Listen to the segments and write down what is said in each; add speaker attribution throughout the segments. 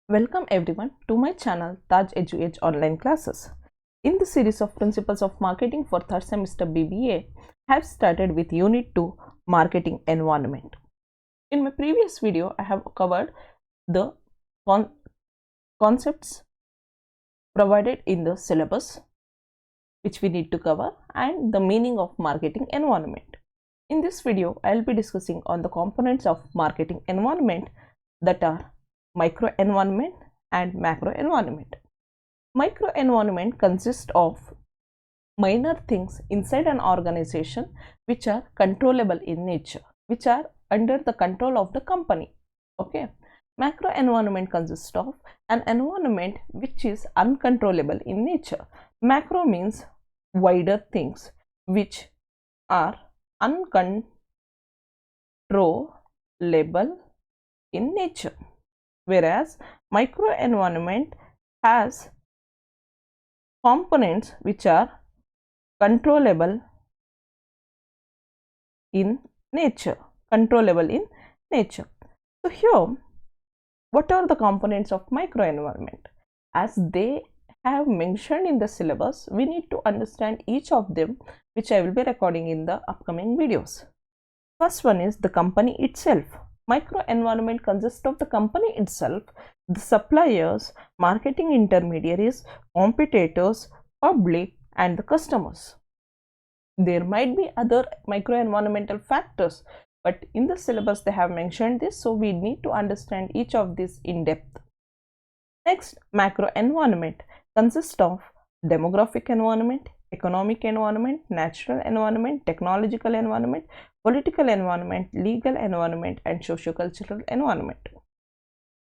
Speaker 1: Welcome everyone to my channel Taj EduEdge online classes. In the series of Principles of Marketing for third semester BBA, I have started with Unit 2 Marketing Environment. In my previous video, I have covered the concepts provided in the syllabus which we need to cover and the meaning of marketing environment. In this video, I will be discussing on the components of marketing environment that are micro environment and macro environment. Micro environment consists of minor things inside an organization which are controllable in nature, which are under the control of the company. Okay. Macro environment consists of an environment which is uncontrollable in nature. Macro means wider things which are uncontrollable in nature, whereas micro environment has components which are controllable in nature. So here, what are the components of micro environment? As they have mentioned in the syllabus, we need to understand each of them, which I will be recording in the upcoming videos. First one is the company itself. Micro environment consists of the company itself, the suppliers, marketing intermediaries, competitors, public, and the customers. There might be other micro environmental factors, but in the syllabus they have mentioned this, so we need to understand each of these in depth. Next, macro environment consists of demographic environment, economic environment, natural environment, technological environment, political environment, legal environment, and socio-cultural environment.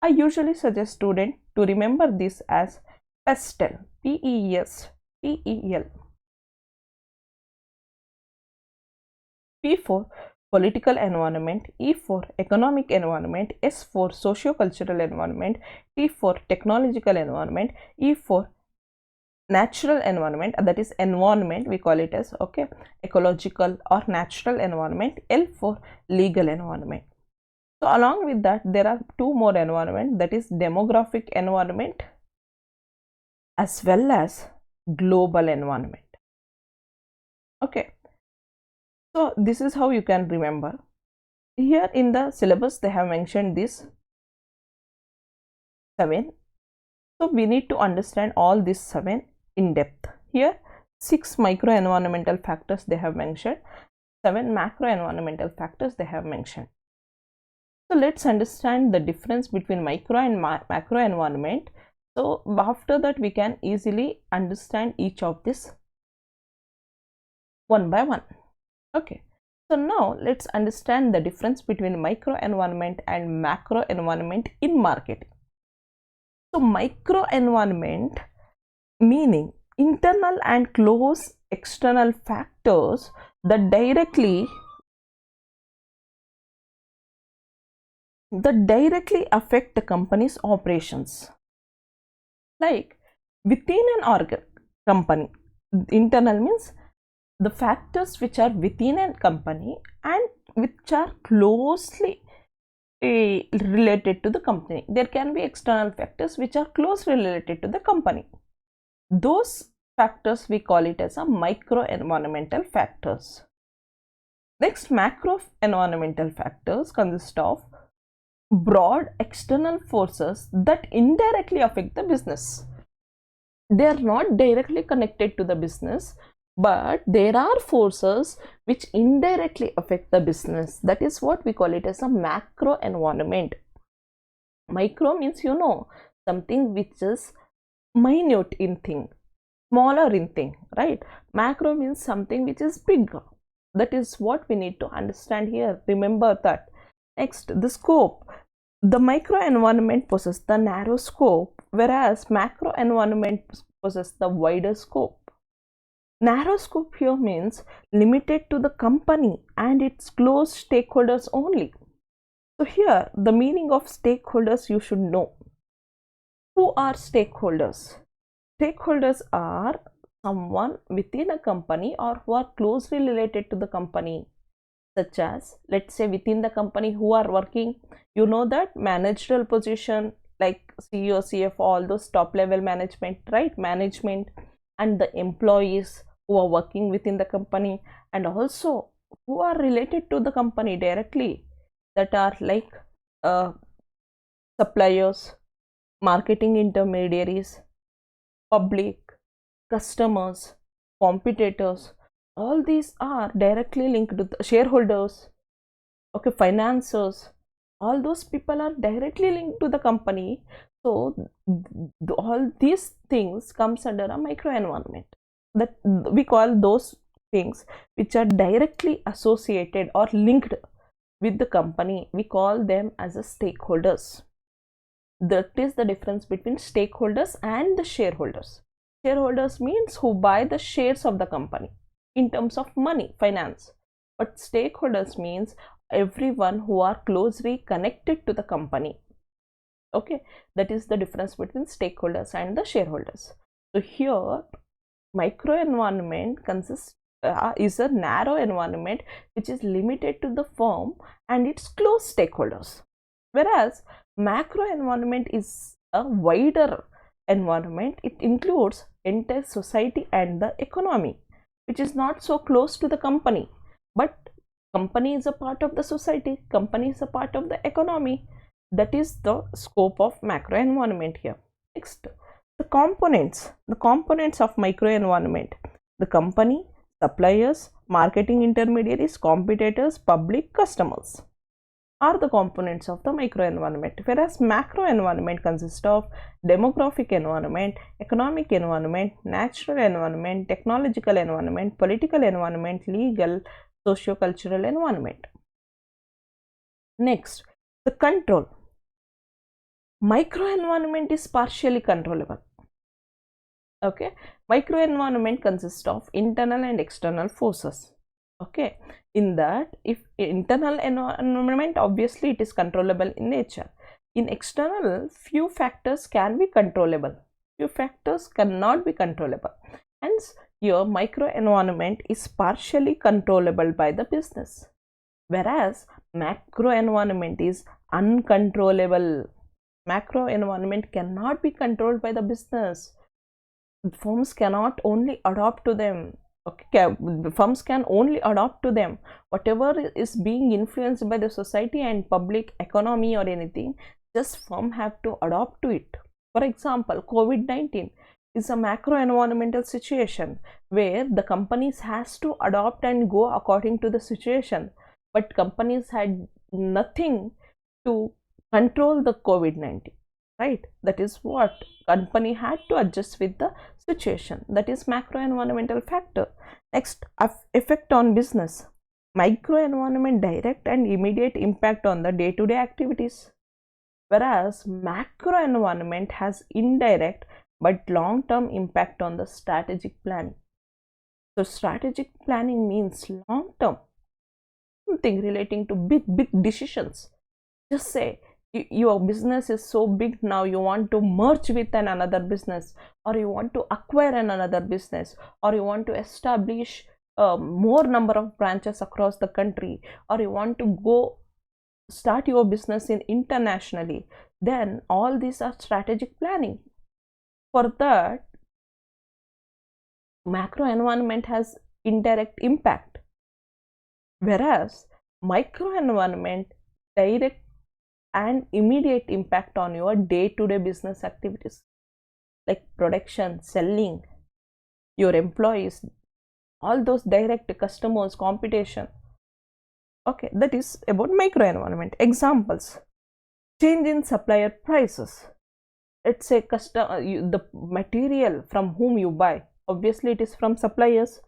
Speaker 1: I usually suggest students to remember this as PESTEL, P-E-S-T-E-L. P for political environment, E for economic environment, S for socio-cultural environment, T for technological environment, E for natural environment, that is environment we call it as, okay, ecological or natural environment, L for legal environment. So along with that, there are two more environment, that is demographic environment as well as global environment. Okay, so this is how you can remember. Here in the syllabus they have mentioned this 7, so we need to understand all these 7 in depth. Here 6 micro environmental factors they have mentioned, 7 macro environmental factors they have mentioned. So let's understand the difference between micro and macro environment. So after that we can easily understand each of this one by one. Okay, so now let's understand the difference between micro environment and macro environment in marketing. So micro environment meaning internal and close external factors that directly affect the company's operations. Like within an company, internal means the factors which are within a company and which are closely related to the company. There can be external factors which are closely related to the company. Those factors we call it as a micro environmental factors. Next, macro environmental factors consist of broad external forces that indirectly affect the business. They are not directly connected to the business, but there are forces which indirectly affect the business. That is what we call it as a macro environment. Micro means, you know, something which is minute in thing, smaller in thing, right? Macro means something which is bigger. That is what we need to understand here. Remember that. Next, the scope. The micro environment possesses the narrow scope, whereas macro environment possesses the wider scope. Narrow scope here means limited to the company and its close stakeholders only. So here the meaning of stakeholders you should know. Who are stakeholders? Stakeholders are someone within a company or who are closely related to the company, such as, let's say, within the company who are working, you know, that managerial position like CEO, CFO, all those top level management, right? Management and the employees who are working within the company, and also who are related to the company directly, that are like uh, suppliers, marketing intermediaries, public, customers, competitors. All these are directly linked to the shareholders, okay, financiers. All those people are directly linked to the company. So all these things comes under a micro environment, that we call those things which are directly associated or linked with the company, we call them as a stakeholders. That is the difference between stakeholders and the shareholders. Shareholders means who buy the shares of the company in terms of money, finance. But stakeholders means everyone who are closely connected to the company. Okay, that is the difference between stakeholders and the shareholders. So here, micro environment consists is a narrow environment which is limited to the firm and its close stakeholders, whereas macro environment is a wider environment. It includes entire society and the economy, which is not so close to the company, but company is a part of the society, company is a part of the economy. That is the scope of macro environment here. Next, the components of micro environment: the company, suppliers, marketing intermediaries, competitors, public, customers are the components of the micro environment, whereas macro environment consists of demographic environment, economic environment, natural environment, technological environment, political environment, legal, socio-cultural environment. Next, the control. Micro environment is partially controllable. Okay, micro environment consists of internal and external forces. Okay, in that, if internal environment, obviously it is controllable in nature. In external, few factors can be controllable, few factors cannot be controllable. Hence your micro environment is partially controllable by the business, whereas macro environment is uncontrollable. Macro environment cannot be controlled by the business. Firms cannot only adopt to them. Okay, firms can only adopt to them whatever is being influenced by the society and public economy or anything. Just firm have to adopt to it. For example, COVID-19 is a macro environmental situation where the companies has to adopt and go according to the situation, but companies had nothing to control the COVID-19, right? That is what company had to adjust with the situation. That is macro environmental factor. Next, effect on business. Micro environment direct and immediate impact on the day-to-day activities, whereas macro environment has indirect but long-term impact on the strategic planning. So strategic planning means long-term, something relating to big decisions. Just say your business is so big now, you want to merge with another business, or you want to acquire another business, or you want to establish more number of branches across the country, or you want to go start your business in internationally, then all these are strategic planning. For that, macro environment has indirect impact, whereas micro environment direct and immediate impact on your day-to-day business activities like production, selling, your employees, all those direct customers, competition. Okay, that is about micro environment. Examples: change in supplier prices. Let's say the material from whom you buy, obviously it is from suppliers.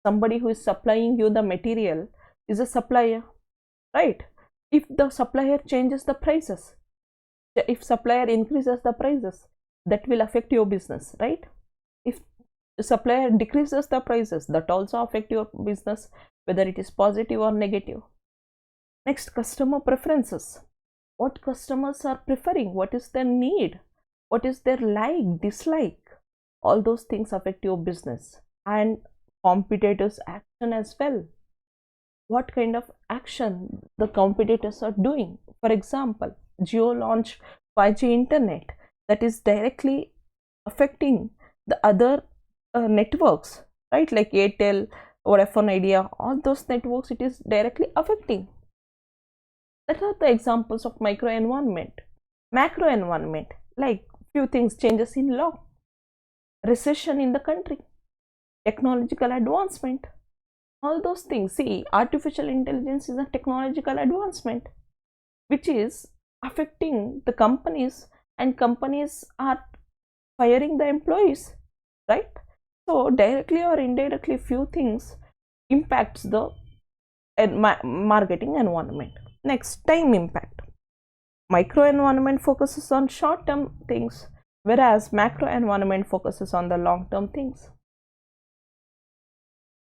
Speaker 1: Somebody who is supplying you the material is a supplier, right? If the supplier changes the prices, if supplier increases the prices, that will affect your business, right? If supplier decreases the prices, that also affect your business, whether it is positive or negative. Next, customer preferences. What customers are preferring, what is their need, what is their like, dislike, all those things affect your business. And competitors' action as well. What kind of action the competitors are doing. For example, Jio launched 5G internet. that is directly affecting the other networks, right? Like Airtel, Vodafone Idea, all those networks it is directly affecting. That are the examples of micro environment. Macro environment, like few things, changes in law, recession in the country, technological advancement, all those things. See, artificial intelligence is a technological advancement which is affecting the companies, and companies are firing the employees, right? So directly or indirectly few things impacts the marketing environment. Next, time impact. Micro environment focuses on short term things, whereas macro environment focuses on the long term things.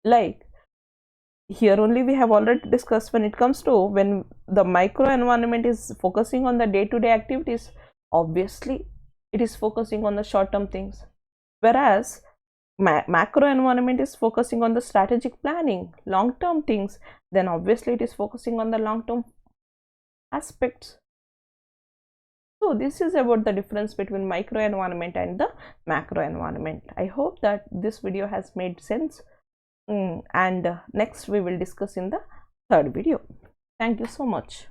Speaker 1: Like here only we have already discussed, when it comes to when the micro environment is focusing on the day-to-day activities, obviously it is focusing on the short-term things, whereas macro environment is focusing on the strategic planning, long-term things, then obviously it is focusing on the long-term aspects. So this is about the difference between micro environment and the macro environment. I hope that this video has made sense. And next we will discuss in the third video. Thank you so much.